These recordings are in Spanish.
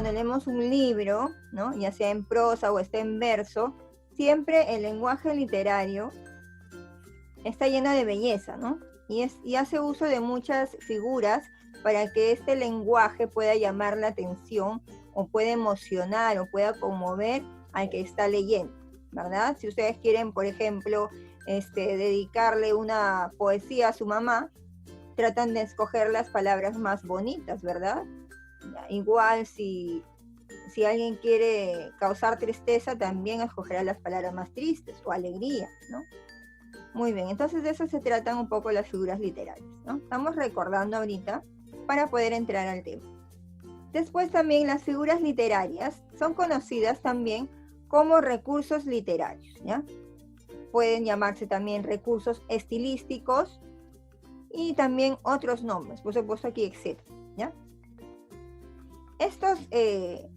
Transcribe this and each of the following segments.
cuando leemos un libro, ¿no? Ya sea en prosa o esté en verso, siempre el lenguaje literario está lleno de belleza, ¿no? Y hace uso de muchas figuras para que este lenguaje pueda llamar la atención o pueda emocionar o pueda conmover al que está leyendo, ¿verdad? Si ustedes quieren, por ejemplo, dedicarle una poesía a su mamá, tratan de escoger las palabras más bonitas, ¿verdad? Igual si alguien quiere causar tristeza, también escogerá las palabras más tristes o alegría, ¿no? Muy bien, entonces de eso se tratan un poco las figuras literarias, ¿no? Estamos recordando ahorita para poder entrar al tema. Después también las figuras literarias son conocidas también como recursos literarios, ¿ya? Pueden llamarse también recursos estilísticos y también otros nombres, por supuesto aquí etcétera, ¿ya? Estas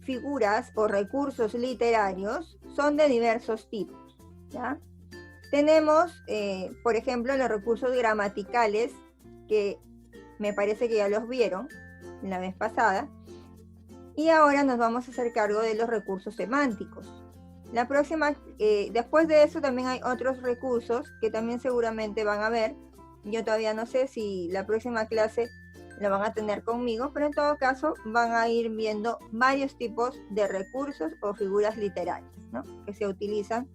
figuras o recursos literarios son de diversos tipos, ¿ya? Tenemos, por ejemplo, los recursos gramaticales, que me parece que ya los vieron la vez pasada, y ahora nos vamos a hacer cargo de los recursos semánticos. La próxima, después de eso también hay otros recursos que también seguramente van a ver. Yo todavía no sé si la próxima clase la van a tener conmigo, pero en todo caso van a ir viendo varios tipos de recursos o figuras literarias, ¿no? Que se utilizan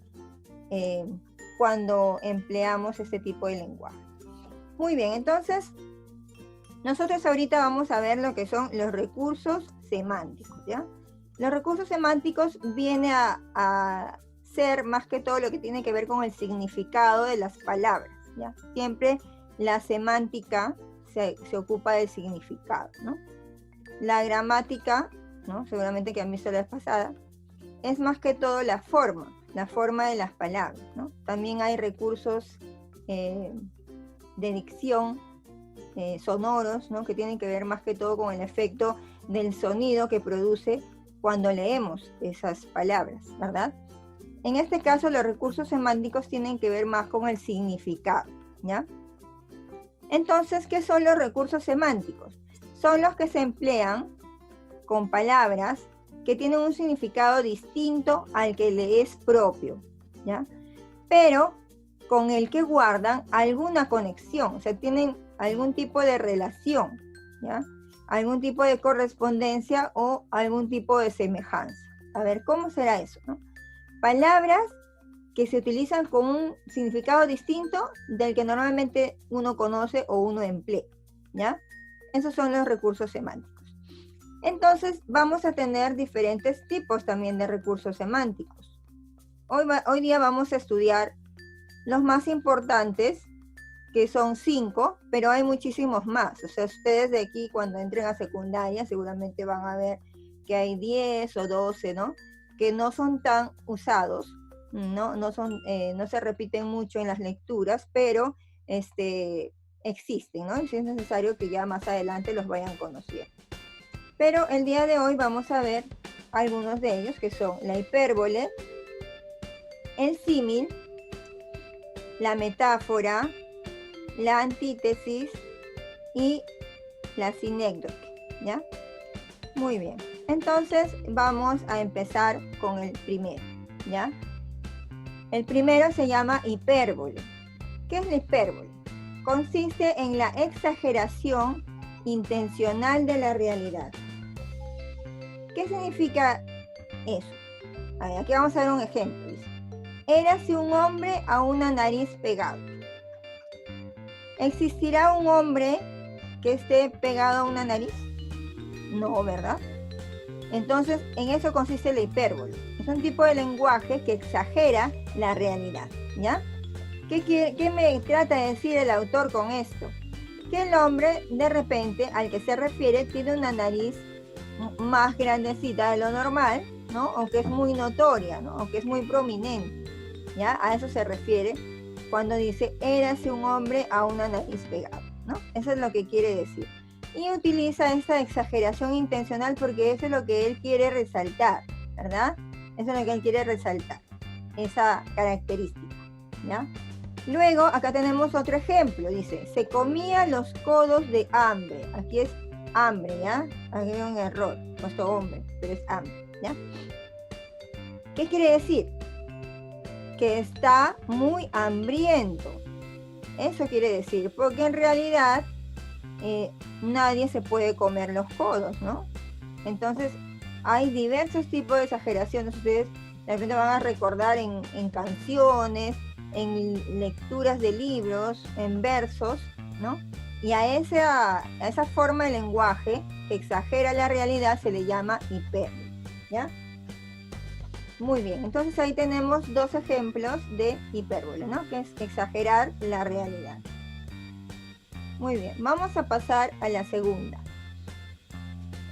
cuando empleamos este tipo de lenguaje. Muy bien, entonces nosotros ahorita vamos a ver lo que son los recursos semánticos, ¿ya? Los recursos semánticos viene a ser más que todo lo que tiene que ver con el significado de las palabras, ¿ya? Siempre la semántica se ocupa del significado, ¿no? La gramática, ¿no? Seguramente que han visto la vez pasada, es más que todo la forma de las palabras, ¿no? También hay recursos de dicción, sonoros, ¿no? Que tienen que ver más que todo con el efecto del sonido que produce cuando leemos esas palabras, ¿verdad? En este caso, los recursos semánticos tienen que ver más con el significado, ¿ya? Entonces, ¿qué son los recursos semánticos? Son los que se emplean con palabras que tienen un significado distinto al que le es propio, ¿ya? Pero con el que guardan alguna conexión, o sea, tienen algún tipo de relación, ¿ya? Algún tipo de correspondencia o algún tipo de semejanza. A ver, ¿cómo será eso, no? Palabras que se utilizan con un significado distinto del que normalmente uno conoce o uno emplea, ¿ya? Esos son los recursos semánticos. Entonces, vamos a tener diferentes tipos también de recursos semánticos. Hoy día vamos a estudiar los más importantes, que son 5, pero hay muchísimos más. O sea, ustedes de aquí, cuando entren a secundaria, seguramente van a ver que hay 10 o 12, ¿no? Que no son tan usados, no se repiten mucho en las lecturas, pero existen, ¿no? Y si es necesario que ya más adelante los vayan conociendo. Pero el día de hoy vamos a ver algunos de ellos, que son la hipérbole, el símil, la metáfora, la antítesis y la sinécdoque, ¿ya? Muy bien. Entonces vamos a empezar con el primero, ¿ya? El primero se llama hipérbole. ¿Qué es la hipérbole? Consiste en la exageración intencional de la realidad. ¿Qué significa eso? A ver, aquí vamos a ver un ejemplo. Dice, érase un hombre a una nariz pegado. ¿Existirá un hombre que esté pegado a una nariz? No, ¿verdad? Entonces, en eso consiste la hipérbole. Es un tipo de lenguaje que exagera la realidad, ¿ya? ¿Qué me trata de decir el autor con esto? Que el hombre, de repente, al que se refiere, tiene una nariz más grandecita de lo normal, ¿no? O que es muy notoria, ¿no? O que es muy prominente, ¿ya? A eso se refiere cuando dice, érase un hombre a una nariz pegada, ¿no? Eso es lo que quiere decir. Y utiliza esta exageración intencional porque eso es lo que él quiere resaltar, ¿verdad? Eso es lo que él quiere resaltar, esa característica, ¿ya? Luego, acá tenemos otro ejemplo, dice, se comía los codos de hambre. Aquí es hambre, ¿ya? Aquí hay un error, puesto hombre, pero es hambre, ¿ya? ¿Qué quiere decir? Que está muy hambriento. Eso quiere decir, porque en realidad nadie se puede comer los codos, ¿no? Entonces, hay diversos tipos de exageraciones. Ustedes de repente van a recordar en canciones, en lecturas de libros, en versos, ¿no? Y a esa forma de lenguaje que exagera la realidad se le llama hipérbole, ¿ya? Muy bien, entonces ahí tenemos dos ejemplos de hipérbole, ¿no? Que es exagerar la realidad. Muy bien, vamos a pasar a la segunda.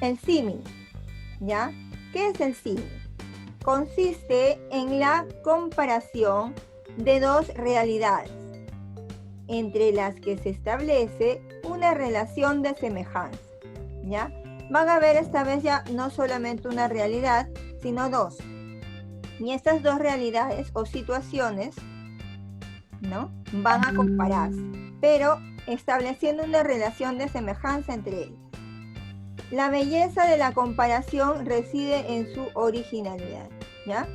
El símil, ¿ya? ¿Qué es el símil? Consiste en la comparación de dos realidades, entre las que se establece una relación de semejanza, ¿ya? Van a ver esta vez ya no solamente una realidad, sino dos. Y estas dos realidades o situaciones, ¿no? Van a compararse, pero estableciendo una relación de semejanza entre ellas. La belleza de la comparación reside en su originalidad, ¿ya?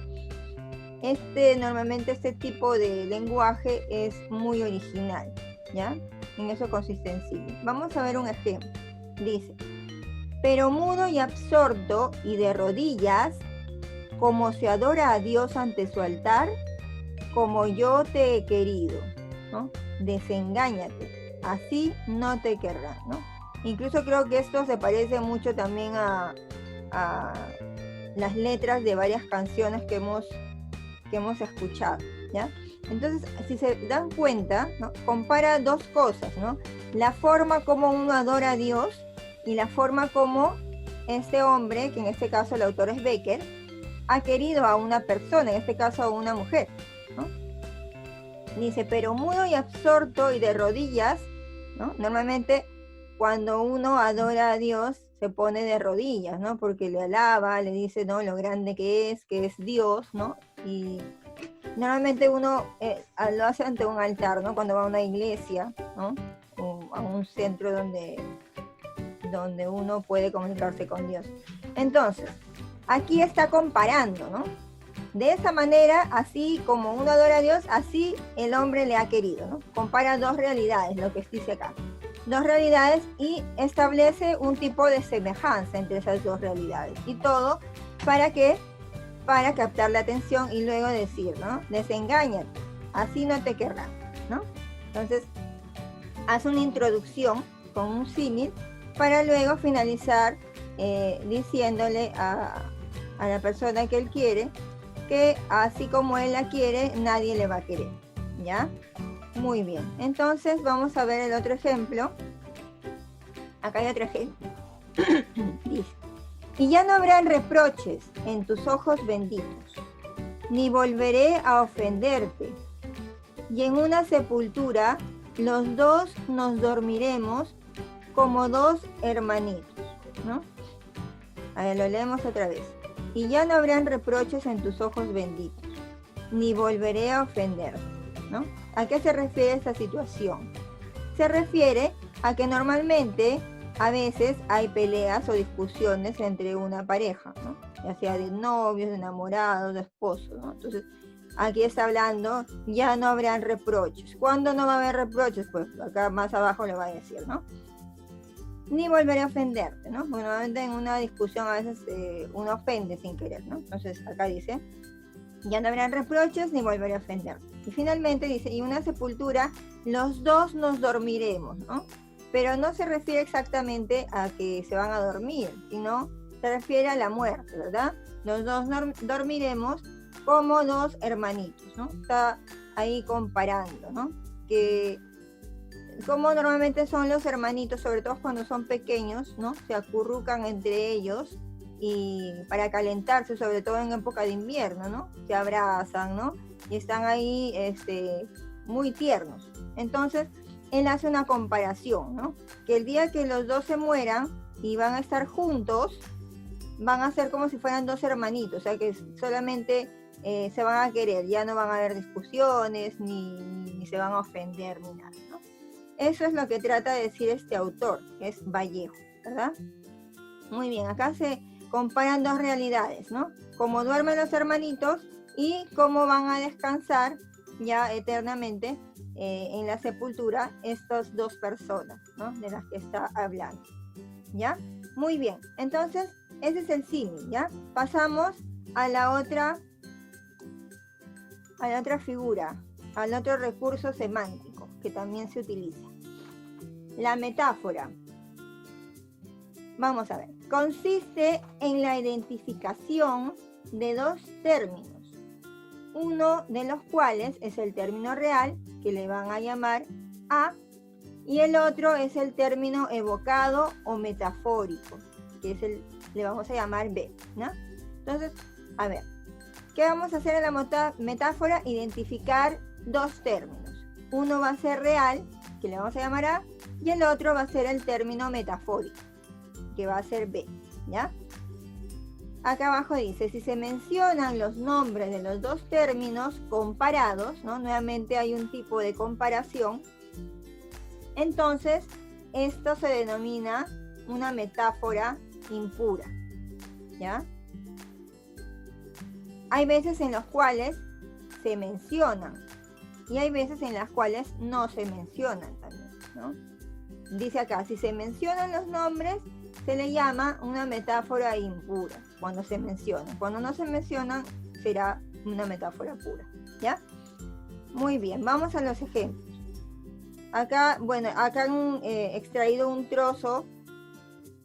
Normalmente este tipo de lenguaje es muy original, ¿ya? En eso consiste en sí. Vamos a ver un ejemplo. Dice, pero mudo y absorto y de rodillas, como se adora a Dios ante su altar, como yo te he querido, ¿no? Desengáñate, así no te querrán, ¿no? Incluso creo que esto se parece mucho también a las letras de varias canciones que hemos escuchado, ¿ya? Entonces, si se dan cuenta, ¿no? Compara dos cosas, ¿no? La forma como uno adora a Dios y la forma como este hombre, que en este caso el autor es Becker, ha querido a una persona, en este caso a una mujer, ¿no? Dice, pero mudo y absorto y de rodillas, ¿no? Normalmente cuando uno adora a Dios se pone de rodillas, ¿no? Porque le alaba, le dice, ¿no? Lo grande que es Dios, ¿no? Y normalmente uno lo hace ante un altar, ¿no? Cuando va a una iglesia, ¿no? O a un centro donde uno puede comunicarse con Dios. Entonces, aquí está comparando, ¿no? De esa manera, así como uno adora a Dios, así el hombre le ha querido, ¿no? Compara dos realidades, lo que dice acá. Dos realidades y establece un tipo de semejanza entre esas dos realidades. Y todo, ¿para qué? Para captar la atención y luego decir, ¿no? Desengáñate, así no te querrán, ¿no? Entonces, hace una introducción con un símil para luego finalizar diciéndole a la persona que él quiere que así como él la quiere, nadie le va a querer, ¿ya? Muy bien, entonces vamos a ver el otro ejemplo. Acá hay otro ejemplo. Dice, y ya no habrán reproches en tus ojos benditos, ni volveré a ofenderte. Y en una sepultura los dos nos dormiremos como dos hermanitos, ¿no? A ver, lo leemos otra vez. Y ya no habrán reproches en tus ojos benditos, ni volveré a ofenderte, ¿no? ¿A qué se refiere esta situación? Se refiere a que normalmente a veces hay peleas o discusiones entre una pareja, ¿no? Ya sea de novios, de enamorados, de esposos, ¿no? Entonces, aquí está hablando, ya no habrán reproches. ¿Cuándo no va a haber reproches? Pues acá más abajo le va a decir, ¿no? Ni volveré a ofenderte, ¿no? Porque normalmente en una discusión a veces uno ofende sin querer, ¿no? Entonces acá dice, ya no habrán reproches ni volveré a ofenderte. Y finalmente dice, y una sepultura, los dos nos dormiremos, ¿no? Pero no se refiere exactamente a que se van a dormir, sino se refiere a la muerte, ¿verdad? Los dos dormiremos como dos hermanitos, ¿no? Está ahí comparando, ¿no? Que como normalmente son los hermanitos, sobre todo cuando son pequeños, ¿no? Se acurrucan entre ellos y para calentarse, sobre todo en época de invierno, ¿no? Se abrazan, ¿no? Y están ahí muy tiernos. Entonces, él hace una comparación, ¿no? Que el día que los dos se mueran y van a estar juntos, van a ser como si fueran dos hermanitos, o sea que solamente se van a querer, ya no van a haber discusiones, ni se van a ofender, ni nada, ¿no? Eso es lo que trata de decir este autor, que es Vallejo, ¿verdad? Muy bien, acá se comparan dos realidades, ¿no? Cómo duermen los hermanitos y cómo van a descansar ya eternamente en la sepultura estas dos personas, ¿no? De las que está hablando, ¿ya? Muy bien, entonces ese es el símil, ¿ya? Pasamos a la otra figura, al otro recurso semántico que también se utiliza. La metáfora. Vamos a ver. Consiste en la identificación de dos términos, uno de los cuales es el término real, que le van a llamar A, y el otro es el término evocado o metafórico, que es le vamos a llamar B, ¿no? Entonces, a ver, ¿qué vamos a hacer en la metáfora? Identificar dos términos. Uno va a ser real, que le vamos a llamar A, y el otro va a ser el término metafórico, que va a ser B, ¿ya? Acá abajo dice, si se mencionan los nombres de los dos términos comparados, ¿no? Nuevamente hay un tipo de comparación, entonces esto se denomina una metáfora impura, ¿ya? Hay veces en los cuales se mencionan y hay veces en las cuales no se mencionan también, ¿no? Dice acá, si se mencionan los nombres, se le llama una metáfora impura cuando se mencionan. Cuando no se mencionan, será una metáfora pura, ¿ya? Muy bien, vamos a los ejemplos. Acá, bueno, acá han extraído un trozo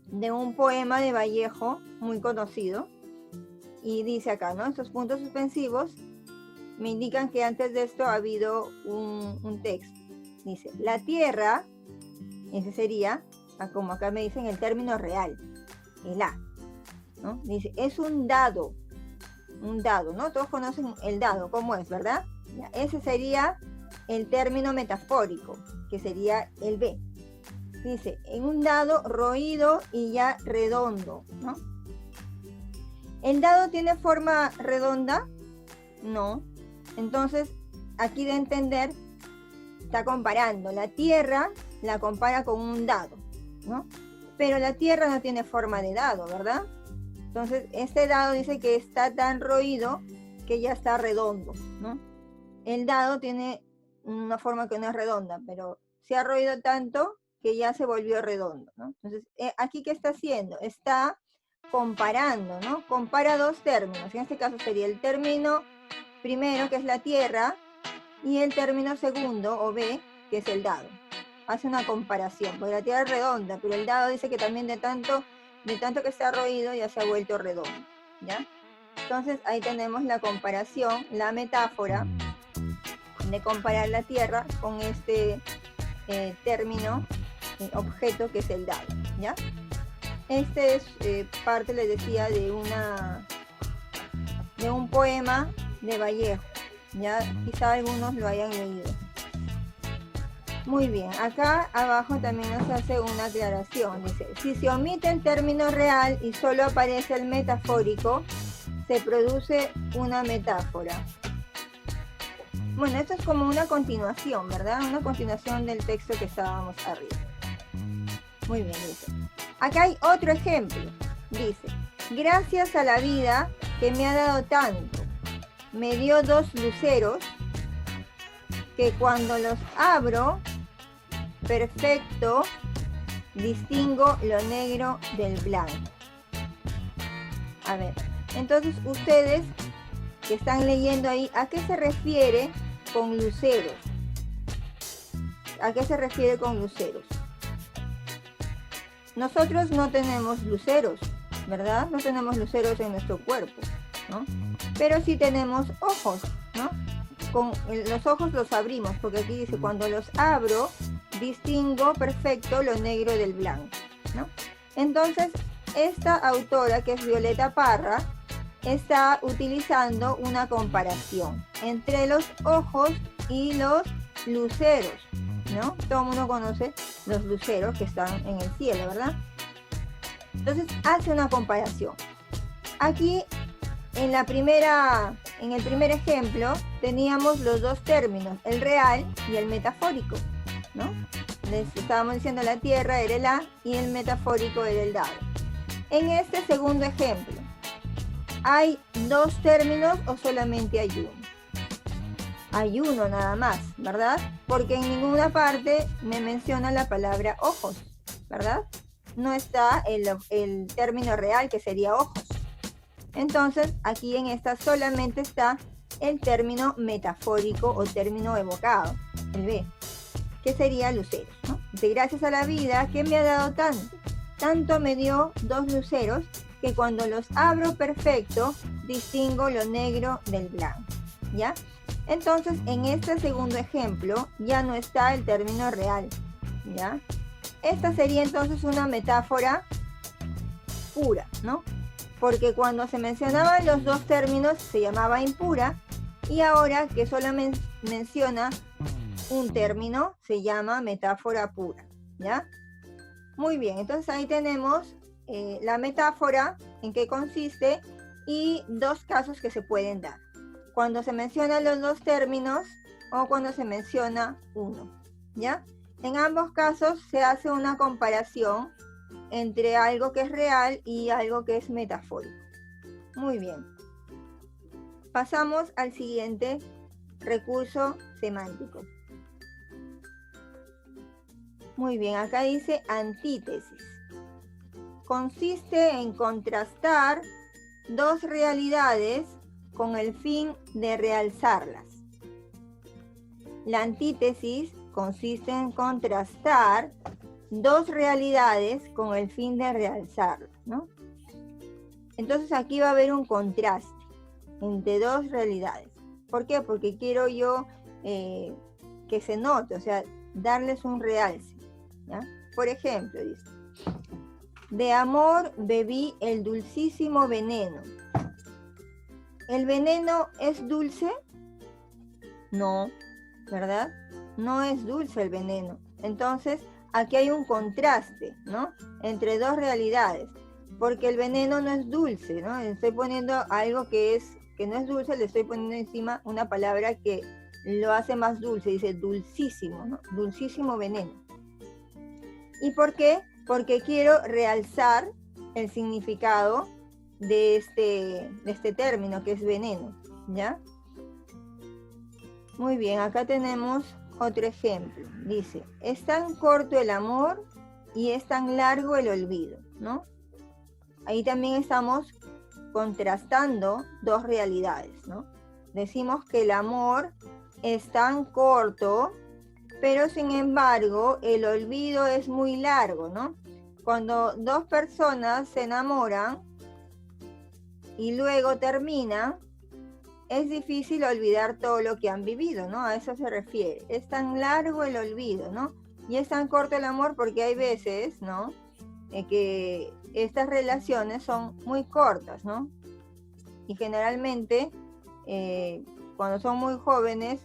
de un poema de Vallejo, muy conocido, y dice acá, ¿no? Estos puntos suspensivos me indican que antes de esto ha habido un texto. Dice, la tierra, ese sería, como acá me dicen, el término real, el A, ¿no? Dice, es un dado, ¿no? Todos conocen el dado, ¿cómo es, verdad? Ya, ese sería el término metafórico, que sería el B. Dice, en un dado roído y ya redondo, ¿no? ¿El dado tiene forma redonda? No. Entonces, aquí de entender, está comparando la tierra, la compara con un dado, ¿no? Pero la tierra no tiene forma de dado, ¿verdad? Entonces, este dado dice que está tan roído que ya está redondo, ¿no? El dado tiene una forma que no es redonda, pero se ha roído tanto que ya se volvió redondo, ¿no? Entonces, aquí, ¿qué está haciendo? Está comparando, ¿no? Compara dos términos. En este caso sería el término primero, que es la tierra, y el término segundo, o B, que es el dado. Hace una comparación, porque la tierra es redonda, pero el dado dice que también de tanto que está roído ya se ha vuelto redondo, ¿ya? Entonces ahí tenemos la comparación, la metáfora de comparar la tierra con este término, objeto, que es el dado, ¿ya? Este es parte, les decía, de un poema de Vallejo, ya quizá algunos lo hayan leído. Muy bien, acá abajo también nos hace una aclaración. Dice, si se omite el término real y solo aparece el metafórico, se produce una metáfora. Bueno, esto es como una continuación, ¿verdad? Una continuación del texto que estábamos arriba. Muy bien, dice. Acá hay otro ejemplo. Dice, gracias a la vida que me ha dado tanto, me dio dos luceros que cuando los abro, perfecto, distingo lo negro del blanco. A ver, entonces ustedes que están leyendo ahí, ¿a qué se refiere con luceros? ¿A qué se refiere con luceros? Nosotros no tenemos luceros, ¿verdad? No tenemos luceros en nuestro cuerpo, ¿no? Pero sí tenemos ojos, ¿no? Con los ojos los abrimos, porque aquí dice, cuando los abro, distingo perfecto lo negro del blanco, ¿no? Entonces, esta autora, que es Violeta Parra, está utilizando una comparación entre los ojos y los luceros, ¿no? Todo el mundo conoce los luceros que están en el cielo, ¿verdad? Entonces hace una comparación. Aquí en el primer ejemplo teníamos los dos términos, el real y el metafórico, ¿no? Les estábamos diciendo la tierra era el A y el metafórico era el dado. En este segundo ejemplo, ¿hay dos términos o solamente hay uno? Hay uno nada más, ¿verdad? Porque en ninguna parte me menciona la palabra ojos, ¿verdad? No está el término real que sería ojos. Entonces, aquí en esta solamente está el término metafórico o término evocado, el B, que sería luceros, ¿no? Dice, gracias a la vida que me ha dado tanto me dio dos luceros que cuando los abro perfecto, distingo lo negro del blanco, ¿ya? Entonces, en este segundo ejemplo, ya no está el término real, ¿ya? Esta sería entonces una metáfora pura, ¿no? Porque cuando se mencionaban los dos términos se llamaba impura, y ahora que solo menciona un término se llama metáfora pura, ¿ya? Muy bien, entonces ahí tenemos la metáfora, en qué consiste, y dos casos que se pueden dar. Cuando se mencionan los dos términos o cuando se menciona uno, ¿ya? En ambos casos se hace una comparación entre algo que es real y algo que es metafórico. Muy bien. Pasamos al siguiente recurso semántico. Muy bien, acá dice antítesis. Consiste en contrastar dos realidades con el fin de realzarlas. La antítesis consiste en contrastar dos realidades con el fin de realzarlas, ¿no? Entonces aquí va a haber un contraste entre dos realidades. ¿Por qué? Porque quiero yo que se note, o sea, darles un realce, ¿ya? Por ejemplo, dice, de amor bebí el dulcísimo veneno. ¿El veneno es dulce? No, ¿verdad? No es dulce el veneno. Entonces, aquí hay un contraste, ¿no? Entre dos realidades. Porque el veneno no es dulce, ¿no? Le estoy poniendo algo que no es dulce, le estoy poniendo encima una palabra que lo hace más dulce. Dice dulcísimo, ¿no? Dulcísimo veneno. ¿Y por qué? Porque quiero realzar el significado de este término que es veneno, ¿ya? Muy bien, acá tenemos otro ejemplo. Dice, es tan corto el amor y es tan largo el olvido, ¿no? Ahí también estamos contrastando dos realidades, ¿no? Decimos que el amor es tan corto, pero sin embargo el olvido es muy largo, ¿no? Cuando dos personas se enamoran y luego terminan, es difícil olvidar todo lo que han vivido, ¿no? A eso se refiere. Es tan largo el olvido, ¿no? Y es tan corto el amor porque hay veces, ¿no? Que estas relaciones son muy cortas, ¿no? Y generalmente, cuando son muy jóvenes,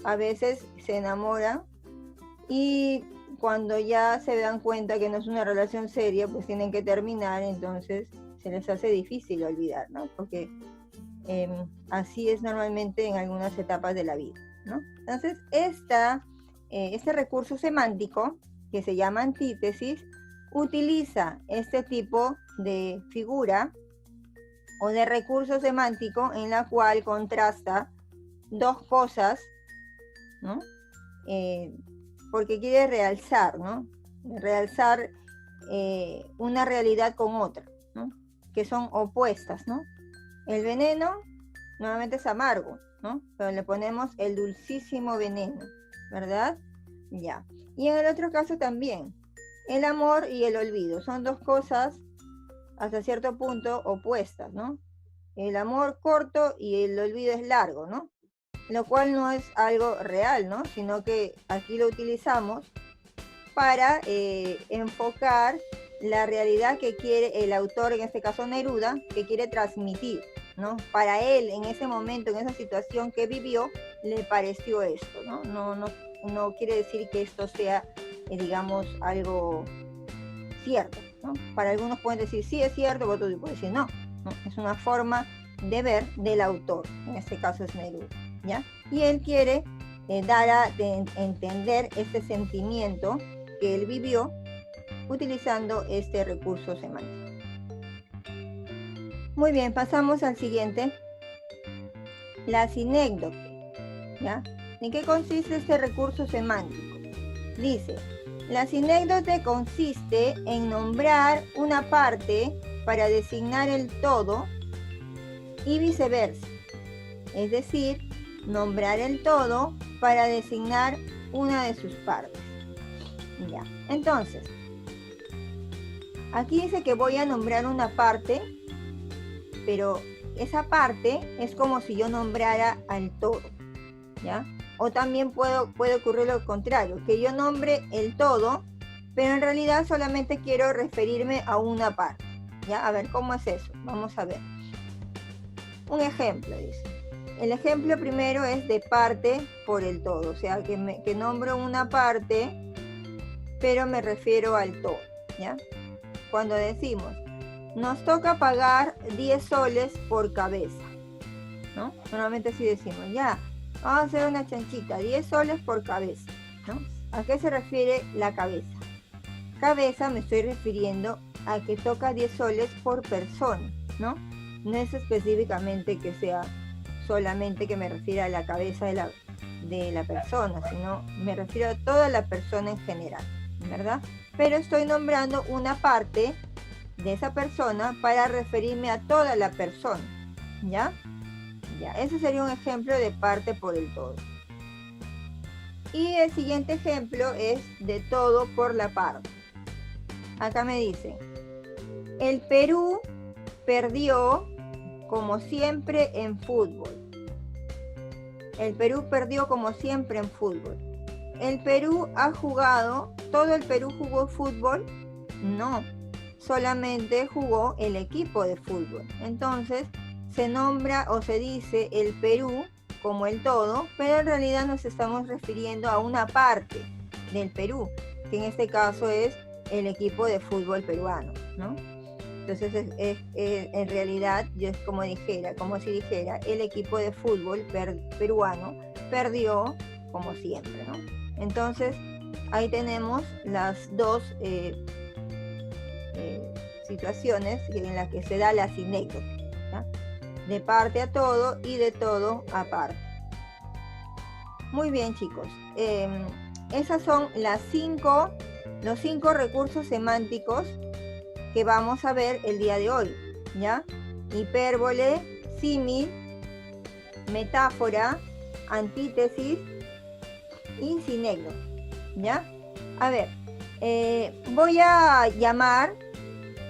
a veces se enamoran y cuando ya se dan cuenta que no es una relación seria, pues tienen que terminar, entonces se les hace difícil olvidar, ¿no? Porque así es normalmente en algunas etapas de la vida, ¿no? Entonces, este recurso semántico, que se llama antítesis, utiliza este tipo de figura o de recurso semántico en la cual contrasta dos cosas, ¿no? Porque quiere realzar, ¿no? Realzar una realidad con otra, ¿no? Que son opuestas, ¿no? El veneno nuevamente es amargo, ¿no? Pero le ponemos el dulcísimo veneno, ¿verdad? Ya. Y en el otro caso también, el amor y el olvido son dos cosas hasta cierto punto opuestas, ¿no? El amor corto y el olvido es largo, ¿no? Lo cual no es algo real, ¿no? Sino que aquí lo utilizamos para enfocar la realidad que quiere el autor, en este caso Neruda, que quiere transmitir, ¿no? Para él, en ese momento, en esa situación que vivió, le pareció esto, ¿no? No quiere decir que esto sea, digamos, algo cierto, ¿no? Para algunos pueden decir sí es cierto, para otros pueden decir no, ¿no? Es una forma de ver del autor, en este caso es Neruda, ¿ya? Y él quiere dar a entender este sentimiento que él vivió utilizando este recurso semántico. Muy bien, pasamos al siguiente. La sinécdoque, ¿ya? ¿En qué consiste este recurso semántico? Dice, la sinécdoque consiste en nombrar una parte para designar el todo y viceversa. Es decir, nombrar el todo para designar una de sus partes. Ya, entonces, aquí dice que voy a nombrar una parte, pero esa parte es como si yo nombrara al todo, ¿ya? O también puede ocurrir lo contrario, que yo nombre el todo, pero en realidad solamente quiero referirme a una parte, ¿ya? A ver, ¿cómo es eso? Vamos a ver. Un ejemplo, dice. El ejemplo primero es de parte por el todo, o sea, que nombro una parte, pero me refiero al todo, ¿ya? Cuando decimos, nos toca pagar 10 soles por cabeza, ¿no? Normalmente así decimos, ya, vamos a hacer una chanchita, 10 soles por cabeza, ¿no? ¿A qué se refiere la cabeza? Cabeza me estoy refiriendo a que toca 10 soles por persona, ¿no? No es específicamente que sea solamente que me refiera a la cabeza de la persona, sino me refiero a toda la persona en general, ¿verdad? Pero estoy nombrando una parte de esa persona para referirme a toda la persona, ¿ya? Ya, ese sería un ejemplo de parte por el todo. Y el siguiente ejemplo es de todo por la parte. Acá me dice, el Perú perdió como siempre en fútbol. El Perú perdió como siempre en fútbol. ¿El Perú ha jugado? ¿Todo el Perú jugó fútbol? No, solamente jugó el equipo de fútbol. Entonces se nombra o se dice el Perú como el todo, pero en realidad nos estamos refiriendo a una parte del Perú, que en este caso es el equipo de fútbol peruano, ¿no? Entonces en realidad yo es como si dijera el equipo de fútbol peruano perdió como siempre, ¿no? Entonces ahí tenemos las dos situaciones en las que se da la sinécdoque, ¿ya? De parte a todo y de todo a parte. Muy bien, chicos, esas son los 5 recursos semánticos que vamos a ver el día de hoy, ¿ya? Hipérbole, símil, metáfora, antítesis y sinécdoque, ¿ya? A ver, voy a llamar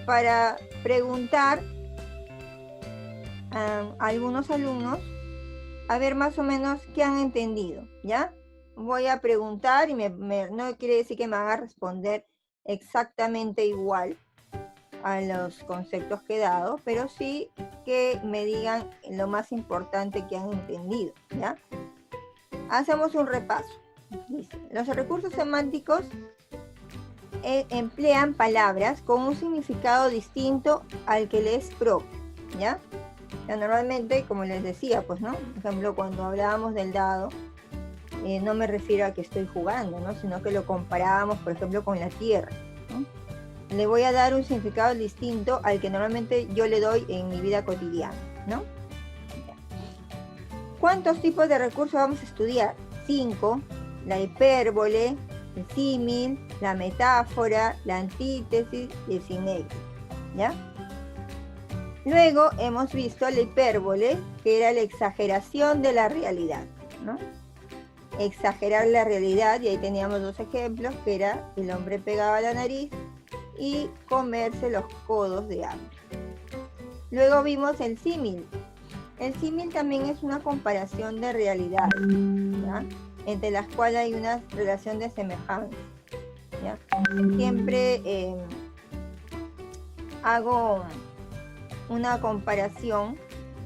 para preguntar a algunos alumnos a ver más o menos qué han entendido, ¿ya? Voy a preguntar y no quiere decir que me van a responder exactamente igual a los conceptos que he dado, pero sí que me digan lo más importante que han entendido, ¿ya? Hacemos un repaso. Dice, los recursos semánticos emplean palabras con un significado distinto al que les es propio, ¿ya? Normalmente, como les decía, pues, ¿no? Por ejemplo, cuando hablábamos del dado, no me refiero a que estoy jugando, ¿no? Sino que lo comparábamos, por ejemplo, con la tierra, ¿no? Le voy a dar un significado distinto al que normalmente yo le doy en mi vida cotidiana, ¿no? ¿Cuántos tipos de recursos vamos a estudiar? 5, la hipérbole, el símil, la metáfora, la antítesis y el sinécdoque, ¿ya? Luego hemos visto la hipérbole, que era la exageración de la realidad, ¿no? Exagerar la realidad, y ahí teníamos 2 ejemplos, que era el hombre pegaba la nariz y comerse los codos de hambre. Luego vimos el símil. El símil también es una comparación de realidades, ¿ya? Entre las cuales hay una relación de semejanza, ¿ya? Siempre hago una comparación,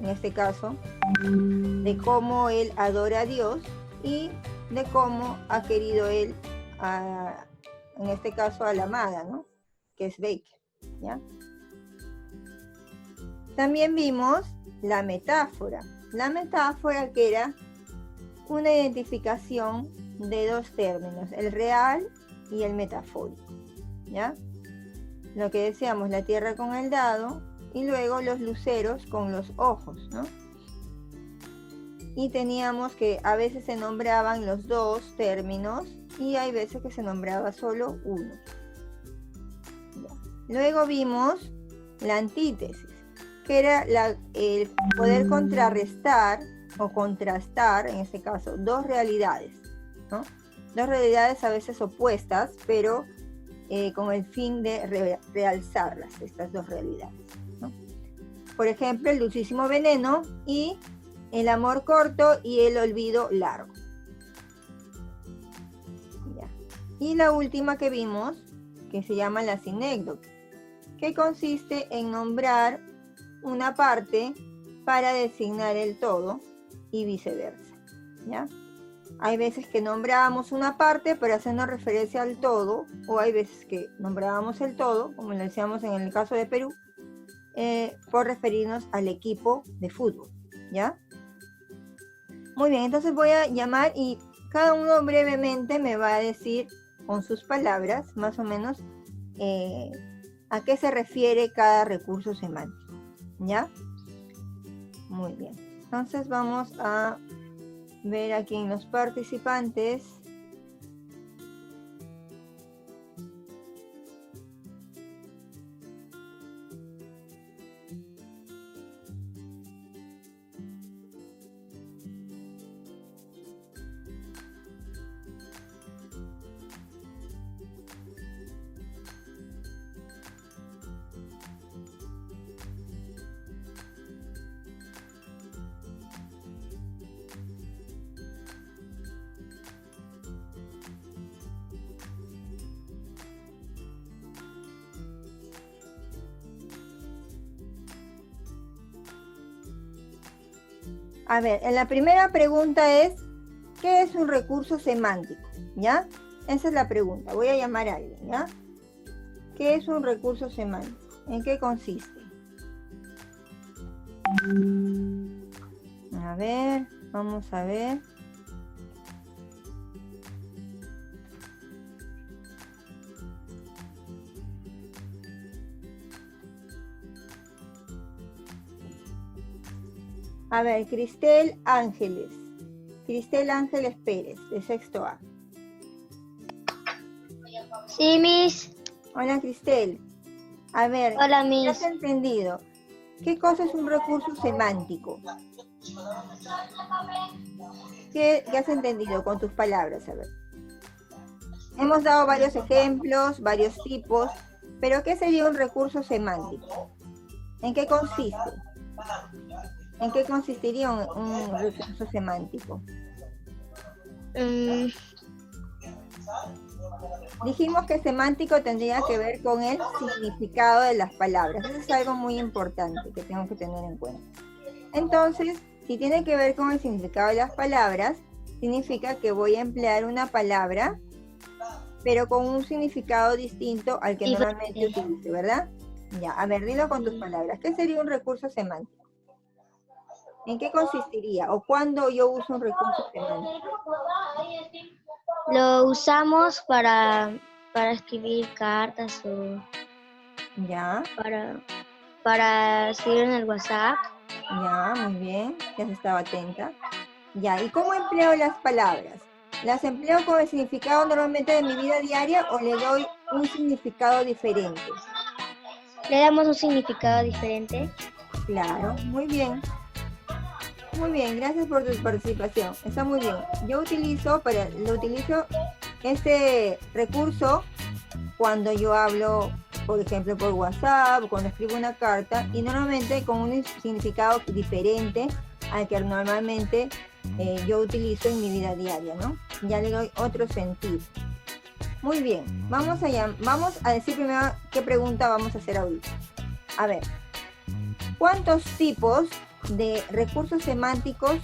en este caso, de cómo él adora a Dios y de cómo ha querido él, en este caso, a la amada, ¿no? Que es Baker, ¿ya? También vimos la metáfora. La metáfora, que era una identificación de 2 términos, el real y el metafórico, ¿ya? Lo que decíamos, la tierra con el dado, y luego los luceros con los ojos, ¿no? Y teníamos que a veces se nombraban los dos términos y hay veces que se nombraba solo uno. Ya. Luego vimos la antítesis, que era el poder contrarrestar o contrastar, en este caso, dos realidades, ¿no? Dos realidades a veces opuestas, pero con el fin de realzarlas, estas dos realidades, ¿no? Por ejemplo, el dulcísimo veneno y el amor corto y el olvido largo. Ya. Y la última que vimos, que se llama la sinécdoque, que consiste en nombrar una parte para designar el todo y viceversa, ¿ya? Hay veces que nombrábamos una parte para hacernos referencia al todo, o hay veces que nombrábamos el todo, como lo decíamos en el caso de Perú, por referirnos al equipo de fútbol, ¿ya? Muy bien, entonces voy a llamar y cada uno brevemente me va a decir con sus palabras, más o menos, a qué se refiere cada recurso semántico, ¿ya? Muy bien, entonces vamos a ver aquí en los participantes. A ver, la primera pregunta es, ¿qué es un recurso semántico? ¿Ya? Esa es la pregunta. Voy a llamar a alguien, ¿ya? ¿Qué es un recurso semántico? ¿En qué consiste? A ver, vamos a ver. A ver, Cristel Ángeles Pérez, de sexto A. Sí, Miss. Hola, Cristel. A ver, Hola, ¿qué Miss. has entendido? ¿Qué cosa es un recurso semántico? ¿Qué has entendido con tus palabras? A ver. Hemos dado varios ejemplos, varios tipos, pero ¿qué sería un recurso semántico? ¿En qué consiste? ¿En qué consistiría un recurso semántico? Dijimos que semántico tendría que ver con el significado de las palabras. Eso es algo muy importante que tengo que tener en cuenta. Entonces, si tiene que ver con el significado de las palabras, significa que voy a emplear una palabra, pero con un significado distinto al que normalmente utilizo, ¿verdad? Ya, a ver, dilo con tus palabras. ¿Qué sería un recurso semántico? ¿En qué consistiría? ¿O cuándo yo uso un recurso semántico? Lo usamos para escribir cartas o Ya, para escribir en el WhatsApp. ya, muy bien. Ya se estaba atenta. Ya, ¿y cómo empleo las palabras? ¿Las empleo con el significado normalmente de mi vida diaria o le doy un significado diferente? Le damos un significado diferente. Claro, muy bien. Muy bien, gracias por tu participación. Está muy bien. Yo utilizo este recurso cuando yo hablo, por ejemplo, por WhatsApp, cuando escribo una carta, y normalmente con un significado diferente al que normalmente yo utilizo en mi vida diaria, ¿no? Ya le doy otro sentido. Muy bien, vamos a decir primero qué pregunta vamos a hacer ahorita. A ver, ¿cuántos tipos de recursos semánticos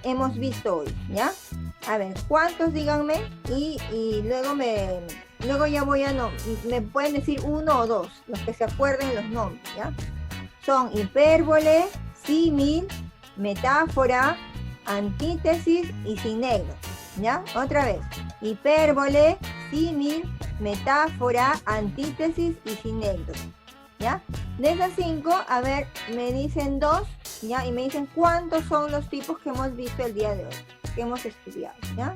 hemos visto hoy? ¿Ya? A ver, ¿cuántos? Díganme y luego ya me pueden decir uno o dos, los que se acuerden los nombres, ¿ya? Son hipérbole, símil, metáfora, antítesis y sinécdoque, ¿ya? Otra vez, hipérbole, símil, metáfora, antítesis y sinécdota, ¿ya? De esas 5, a ver, me dicen 2, ¿ya? Y me dicen cuántos son los tipos que hemos visto el día de hoy, que hemos estudiado, ¿ya?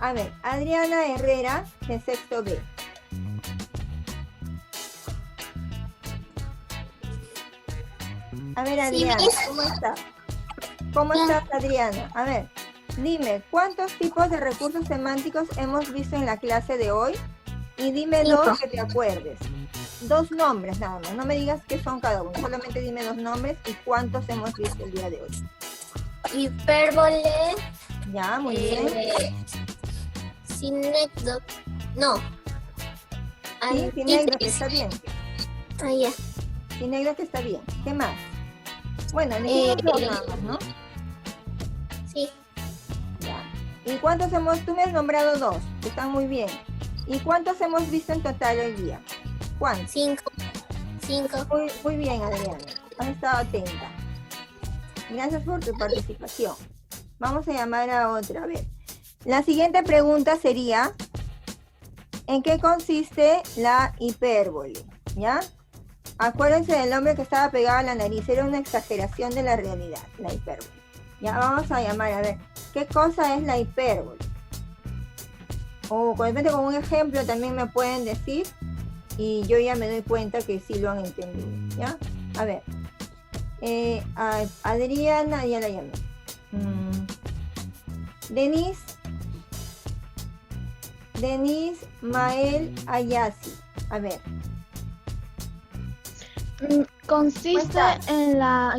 A ver, Adriana Herrera, de sexto B. A ver, Adriana, ¿cómo estás? ¿Cómo estás, Adriana? A ver, dime, ¿cuántos tipos de recursos semánticos hemos visto en la clase de hoy? Y dime 2 que te acuerdes. 2 nombres nada más, no me digas qué son cada uno, solamente dime 2 nombres y cuántos hemos visto el día de hoy. Hipérbole. Ya, muy bien. Sinécdota. No. Sí, sinécdota, está bien. Ah, ya. Sinécdota está bien. ¿Qué más? Bueno, dijimos 2 nada más, ¿no? Sí. Ya. ¿Y cuántos tú me has nombrado 2, que están muy bien. ¿Y cuántos hemos visto en total hoy día? ¿Cuántos? 5. Muy bien, Adriana. Has estado atenta. Gracias por tu participación. Vamos a llamar a otra vez. La siguiente pregunta sería, ¿en qué consiste la hipérbole? ¿Ya? Acuérdense del nombre que estaba pegado a la nariz. Era una exageración de la realidad, la hipérbole. Ya vamos a llamar a ver, ¿qué cosa es la hipérbole? O de repente con un ejemplo también me pueden decir y yo ya me doy cuenta que sí lo han entendido, ¿ya? A ver, Adriana, ya la llamé. Denise Mael Ayasi. A ver. Consiste en la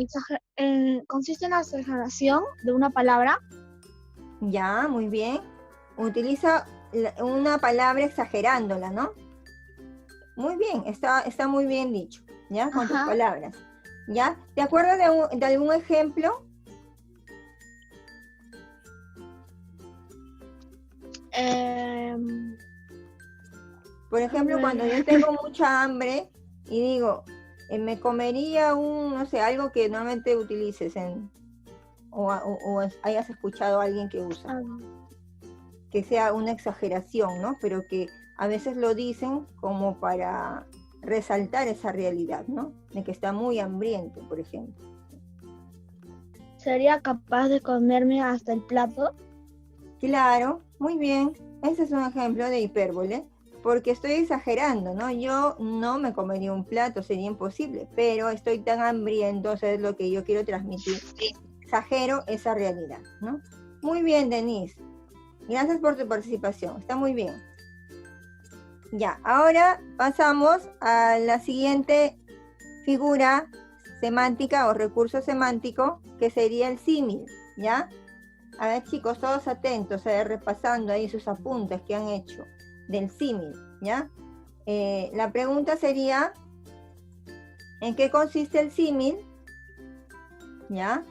exageración de una palabra. Ya, muy bien. Utiliza una palabra exagerándola, ¿no? Muy bien, está muy bien dicho, ¿ya? Con tus palabras. ¿Ya? ¿Te acuerdas de algún ejemplo? Por ejemplo, cuando yo tengo mucha hambre y digo, me comería no sé, algo que normalmente utilices o hayas escuchado a alguien que usa. Que sea una exageración, ¿no? Pero que a veces lo dicen como para resaltar esa realidad, ¿no? De que está muy hambriento, por ejemplo. ¿Sería capaz de comerme hasta el plato? Claro, muy bien. Ese es un ejemplo de hipérbole, porque estoy exagerando, ¿no? Yo no me comería un plato, sería imposible, pero estoy tan hambriento, eso es lo que yo quiero transmitir. Exagero esa realidad, ¿no? Muy bien, Denise. Gracias por tu participación, está muy bien. Ya, ahora pasamos a la siguiente figura semántica o recurso semántico, que sería el símil, ¿ya? A ver, chicos, todos atentos, a ver, repasando ahí sus apuntes que han hecho del símil, ¿ya? La pregunta sería, ¿en qué consiste el símil? ¿Ya?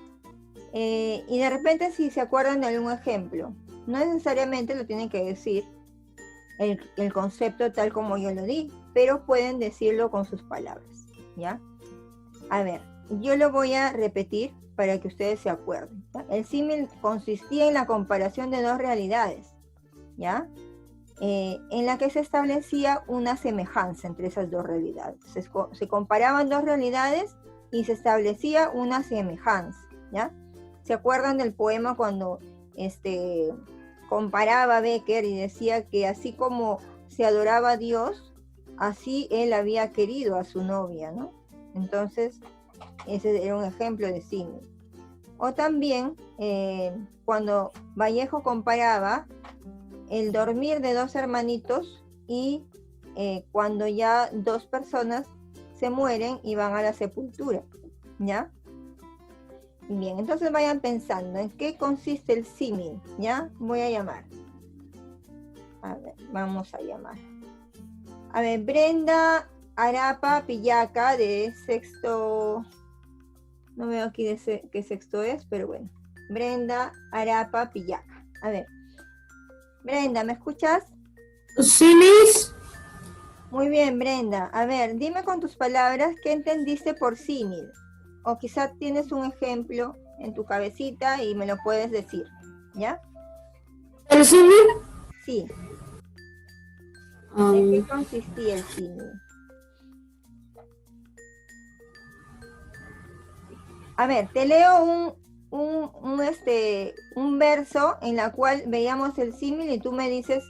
Y de repente si se acuerdan de algún ejemplo, no necesariamente lo tienen que decir el concepto tal como yo lo di, pero pueden decirlo con sus palabras, ¿ya? A ver, yo lo voy a repetir para que ustedes se acuerden, ¿ya? El símil consistía en la comparación de 2 realidades, ¿ya? En la que se establecía una semejanza entre esas 2 realidades. Se comparaban 2 realidades y se establecía una semejanza, ¿ya? ¿Se acuerdan del poema cuando comparaba a Becker y decía que así como se adoraba a Dios, así él había querido a su novia, ¿no? Entonces, ese era un ejemplo de símil. O también, cuando Vallejo comparaba el dormir de 2 hermanitos y cuando ya 2 personas se mueren y van a la sepultura, ¿ya? Bien, entonces vayan pensando en qué consiste el símil, ¿ya? Voy a llamar. A ver, vamos a llamar. A ver, Brenda Arapa Pillaca de sexto, no veo aquí qué sexto es, pero bueno. Brenda Arapa Pillaca. A ver. Brenda, ¿me escuchas? Sí, Miss. Muy bien, Brenda. A ver, dime con tus palabras qué entendiste por símil. O quizás tienes un ejemplo en tu cabecita y me lo puedes decir, ¿ya? ¿El símil? Sí. ¿En qué consistía el símil? A ver, te leo un verso en la cual veíamos el símil y tú me dices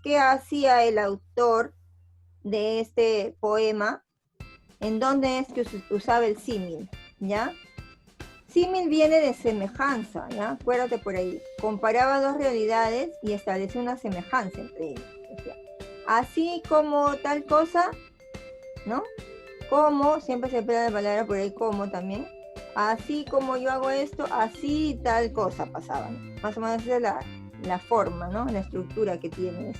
qué hacía el autor de este poema, en dónde es que usaba el símil, ¿ya? Símil viene de semejanza, ¿ya? Acuérdate por ahí. Comparaba dos realidades y estableció una semejanza entre ellas. Decía, así como tal cosa, ¿no? Como, siempre se emplea la palabra por ahí como también. Así como yo hago esto, así tal cosa pasaba, ¿no? Más o menos esa es la forma, ¿no? La estructura que tiene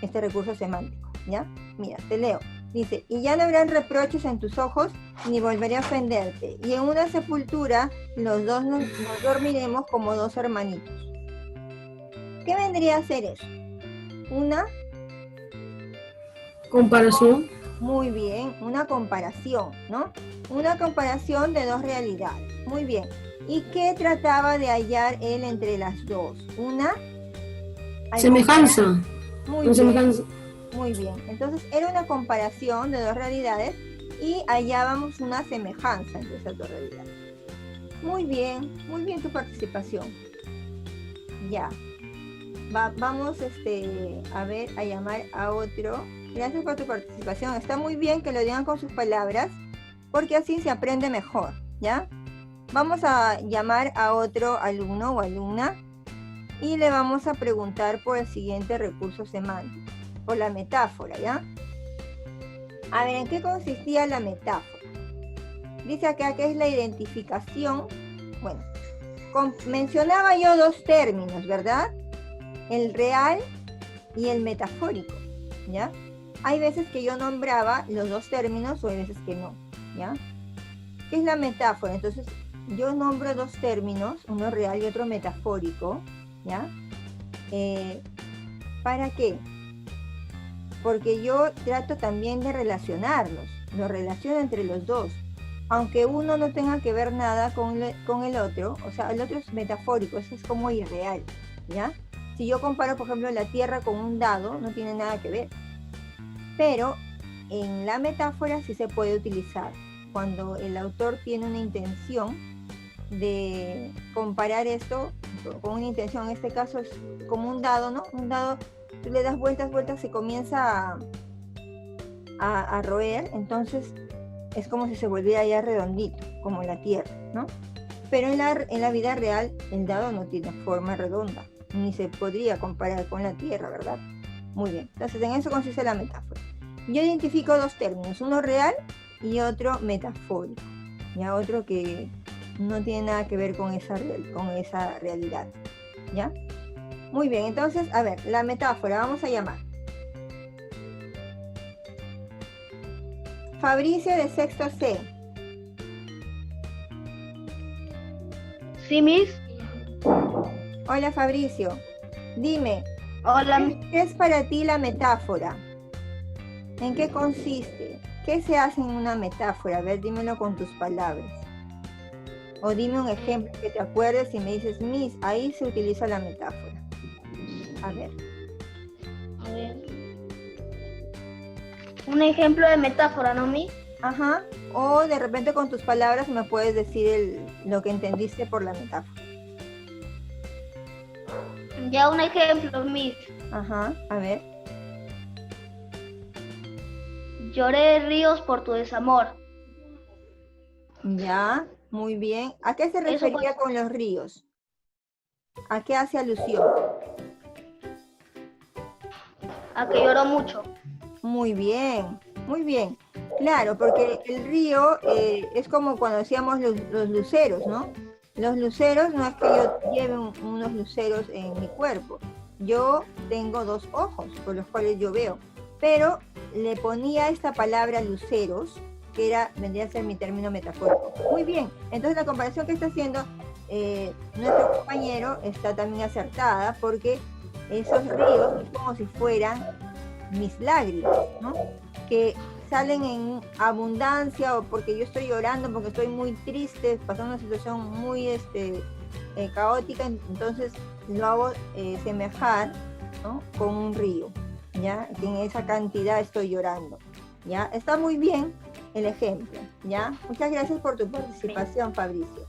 este recurso semántico, ¿ya? Mira, te leo. Dice, y ya no habrán reproches en tus ojos, ni volveré a ofenderte. Y en una sepultura, los dos nos dormiremos como dos hermanitos. ¿Qué vendría a ser eso? Una comparación. Muy bien, una comparación, ¿no? Una comparación de dos realidades. Muy bien. ¿Y qué trataba de hallar él entre las dos? Una Semejanza. Muy Una bien. semejanza. Muy bien. Entonces era una comparación de dos realidades y hallábamos una semejanza entre esas dos realidades. Muy bien tu participación. Ya. Vamos a ver, a llamar a otro. Gracias por tu participación. Está muy bien que lo digan con sus palabras, porque así se aprende mejor, ¿ya? Vamos a llamar a otro alumno o alumna y le vamos a preguntar por el siguiente recurso semántico, por la metáfora, ¿ya? A ver, ¿en qué consistía la metáfora? Dice acá que es la identificación. Bueno, mencionaba yo dos términos, ¿verdad? El real y el metafórico, ¿ya? Hay veces que yo nombraba los dos términos o hay veces que no, ¿ya? ¿Qué es la metáfora? Entonces, yo nombro dos términos, uno real y otro metafórico, ¿ya? ¿Para qué? Porque yo trato también de relacionarlos, los relaciono entre los dos, aunque uno no tenga que ver nada con el otro, o sea, el otro es metafórico, eso es como irreal, ¿ya? Si yo comparo, por ejemplo, la Tierra con un dado, no tiene nada que ver. Pero en la metáfora sí se puede utilizar cuando el autor tiene una intención de comparar esto con una intención. En este caso es como un dado, ¿no? Un dado, tú le das vueltas, se comienza a roer, entonces es como si se volviera ya redondito, como la Tierra, ¿no? Pero en la vida real el dado no tiene forma redonda, ni se podría comparar con la Tierra, ¿verdad? Muy bien, entonces en eso consiste la metáfora. Yo identifico dos términos, uno real y otro metafórico, ya otro que no tiene nada que ver con esa realidad, ¿ya? Muy bien, entonces, a ver, la metáfora, vamos a llamar. Fabricio de sexto C. Sí, Miss. Hola Fabricio, dime, Hola. ¿qué es para ti la metáfora? ¿En qué consiste? ¿Qué se hace en una metáfora? A ver, dímelo con tus palabras. O dime un ejemplo que te acuerdes y me dices, Miss, ahí se utiliza la metáfora. A ver. A ver. Un ejemplo de metáfora, ¿no, Miss? Ajá. O de repente con tus palabras me puedes decir lo que entendiste por la metáfora. Ya un ejemplo, Miss. Ajá, a ver. Lloré ríos por tu desamor. Ya, muy bien. ¿A qué se refería con los ríos? ¿A qué hace alusión? A que lloró mucho. Muy bien, muy bien. Claro, porque el río es como cuando decíamos los luceros, ¿no? Los luceros no es que yo lleve unos luceros en mi cuerpo. Yo tengo dos ojos por los cuales yo veo. Pero le ponía esta palabra luceros, que vendría a ser mi término metafórico. Muy bien, entonces la comparación que está haciendo nuestro compañero está también acertada, porque esos ríos es como si fueran mis lágrimas, ¿no? Que salen en abundancia, o porque yo estoy llorando, porque estoy muy triste, pasando una situación muy caótica, entonces lo hago semejar, ¿no? Con un río, ¿ya? Que en esa cantidad estoy llorando, ¿ya? Está muy bien el ejemplo, ¿ya? Muchas gracias por tu participación, Fabricio.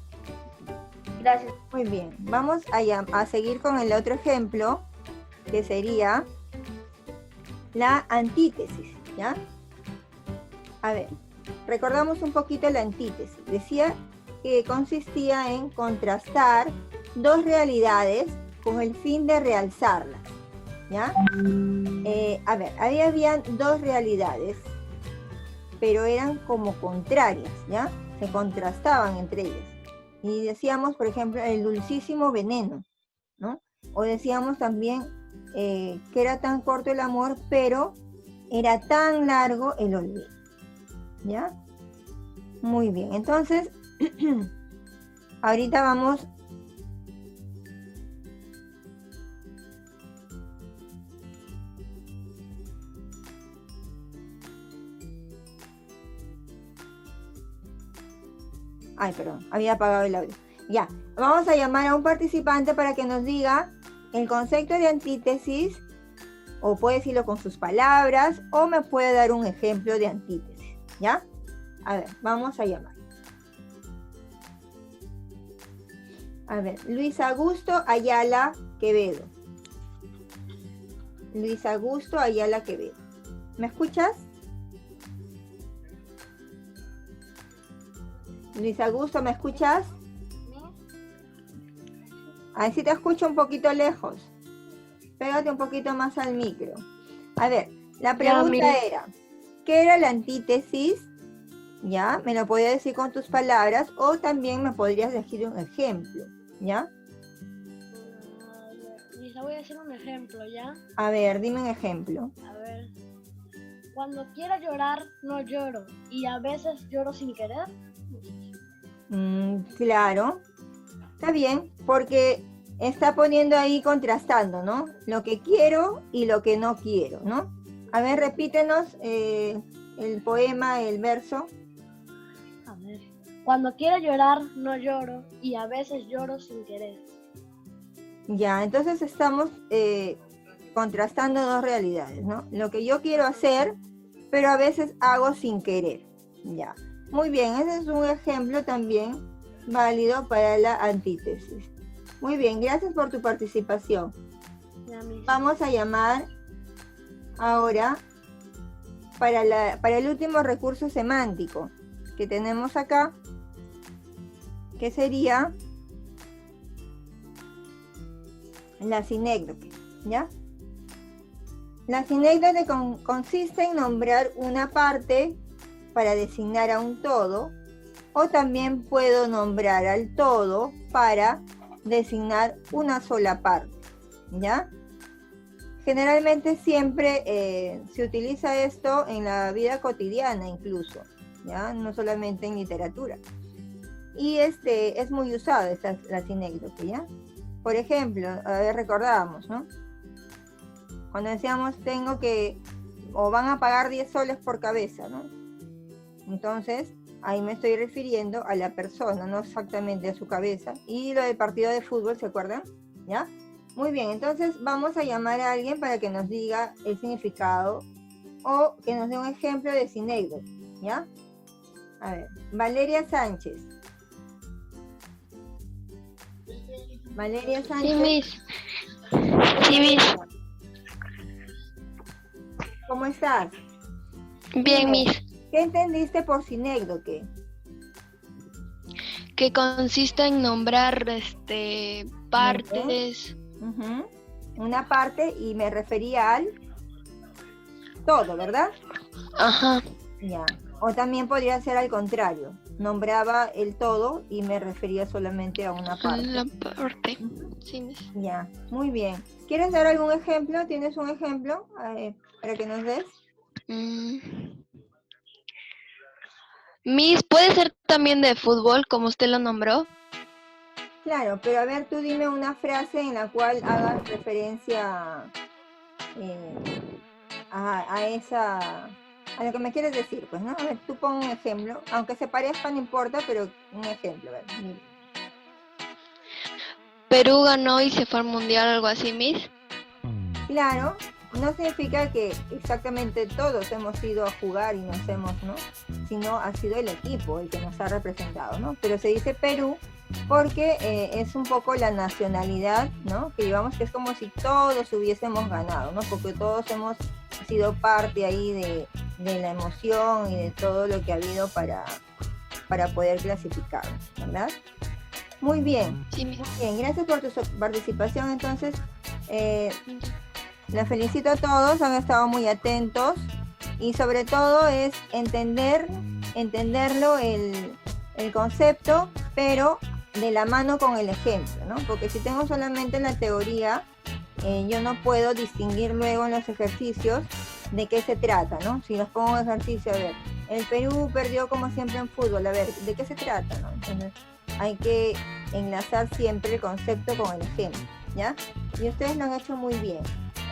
Gracias. Muy bien, vamos a seguir con el otro ejemplo, que sería la antítesis, ¿ya? A ver, recordamos un poquito la antítesis. Decía que consistía en contrastar dos realidades con el fin de realzarlas, ¿ya? A ver, ahí habían dos realidades, pero eran como contrarias, ¿ya? Se contrastaban entre ellas. Y decíamos, por ejemplo, el dulcísimo veneno, ¿no? O decíamos también que era tan corto el amor, pero era tan largo el olvido, ¿ya? Muy bien, entonces, ahorita vamos Ay, perdón, había apagado el audio. Ya, vamos a llamar a un participante para que nos diga el concepto de antítesis, o puede decirlo con sus palabras, o me puede dar un ejemplo de antítesis, ¿ya? A ver, vamos a llamar. A ver, Luis Augusto Ayala Quevedo. Luis Augusto Ayala Quevedo. ¿Me escuchas? Luis Augusto, ¿me escuchas? Ahí sí te escucho un poquito lejos. Pégate un poquito más al micro. A ver, la pregunta era, ¿qué era la antítesis? ¿Ya? Me lo podías decir con tus palabras o también me podrías decir un ejemplo, ¿ya? Lisa, voy a hacer un ejemplo, ¿ya? A ver, dime un ejemplo. A ver. Cuando quiero llorar, no lloro. Y a veces lloro sin querer. Claro. Está bien, porque está poniendo ahí contrastando, ¿no? Lo que quiero y lo que no quiero, ¿no? A ver, repítenos el poema, el verso. A ver. Cuando quiero llorar, no lloro. Y a veces lloro sin querer. Ya, entonces estamos contrastando dos realidades, ¿no? Lo que yo quiero hacer, pero a veces hago sin querer. Ya. Muy bien, ese es un ejemplo también válido para la antítesis. Muy bien, gracias por tu participación. Vamos a llamar ahora para el último recurso semántico que tenemos acá, que sería la sinécdoque, ¿ya? La sinécdoque consiste en nombrar una parte para designar a un todo, o también puedo nombrar al todo para designar una sola parte, ¿ya? Generalmente siempre se utiliza esto en la vida cotidiana incluso, ¿ya? No solamente en literatura. Y es muy usado la sinécdoque, ¿ya? Por ejemplo, a ver, recordábamos, ¿no? Cuando decíamos tengo que, o van a pagar 10 soles por cabeza, ¿no? Entonces, ahí me estoy refiriendo a la persona, no exactamente a su cabeza. Y lo del partido de fútbol, ¿se acuerdan? ¿Ya? Muy bien, entonces vamos a llamar a alguien para que nos diga el significado o que nos dé un ejemplo de sinécdoque, ¿ya? A ver, Valeria Sánchez. Valeria Sánchez. Sí, Miss. Sí, Miss. ¿Cómo estás? Bien, Miss. ¿Qué entendiste por sinécdoque? Que consiste en nombrar partes. Uh-huh. Una parte y me refería al todo, ¿verdad? Ajá. Ya. O también podría ser al contrario. Nombraba el todo y me refería solamente a una parte. La parte. Sí, Miss. Ya, muy bien. ¿Quieres dar algún ejemplo? ¿Tienes un ejemplo para que nos des? Miss, ¿puede ser también de fútbol, como usted lo nombró? Claro, pero a ver, tú dime una frase en la cual hagas referencia a lo que me quieres decir, pues, ¿no? A ver, tú pon un ejemplo, aunque se parezca no importa, pero un ejemplo, a ver. Mira. Perú ganó y se fue al mundial, algo así, Miss. Claro, no significa que exactamente todos hemos ido a jugar y nos hemos, ¿no? Sino ha sido el equipo el que nos ha representado, ¿no? Pero se dice Perú porque es un poco la nacionalidad, ¿no? Que llevamos, que es como si todos hubiésemos ganado, ¿no? Porque todos hemos sido parte ahí de la emoción y de todo lo que ha habido para poder clasificar, ¿verdad? Muy bien, muy bien, gracias por tu participación. Entonces, la felicito a todos, han estado muy atentos y sobre todo es entenderlo el concepto, pero de la mano con el ejemplo, ¿no? Porque si tengo solamente la teoría, yo no puedo distinguir luego en los ejercicios de qué se trata, ¿no? Si los pongo en ejercicio, a ver, el Perú perdió como siempre en fútbol, a ver, ¿de qué se trata, no? Entonces, hay que enlazar siempre el concepto con el ejemplo, ¿ya? Y ustedes lo han hecho muy bien.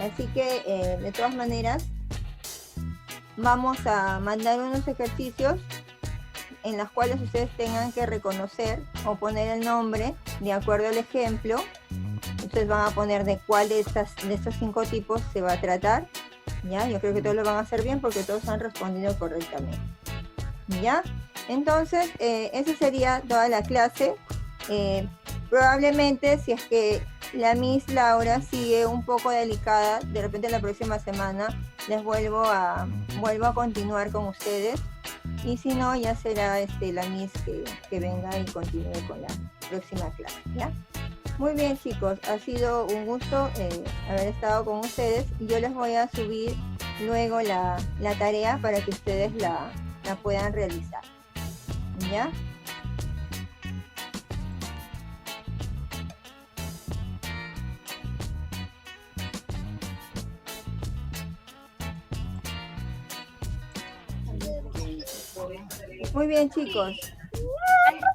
Así que, de todas maneras, vamos a mandar unos ejercicios en los cuales ustedes tengan que reconocer o poner el nombre de acuerdo al ejemplo. Ustedes van a poner de cuál de estos 5 tipos se va a tratar, ¿ya? Yo creo que todos lo van a hacer bien porque todos han respondido correctamente, ¿ya? Entonces, esa sería toda la clase. Probablemente, si es que la Miss Laura sigue un poco delicada, de repente la próxima semana les vuelvo a continuar con ustedes, y si no, ya será la Miss que venga y continúe con la próxima clase, ¿ya? Muy bien, chicos, ha sido un gusto haber estado con ustedes, y yo les voy a subir luego la tarea para que ustedes la puedan realizar, ¿ya? Muy bien, chicos.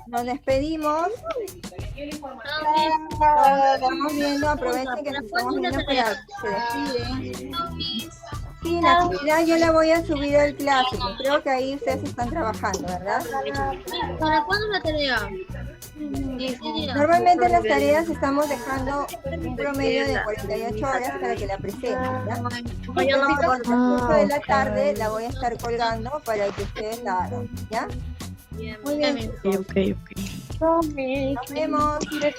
Nos despedimos. Estamos viendo, aprovechen que nos estamos viendo para que se despiden. Sí, la actividad yo la voy a subir al clásico. Creo que ahí ustedes están trabajando, ¿verdad? ¿Para cuándo la tarea? Normalmente las tareas estamos dejando un promedio de 48 horas para que la presenten, ¿ya? Y a las 8 de la tarde la voy a estar colgando para que ustedes la hagan, ¿ya? Muy bien. Ok. Nos vemos. Chao.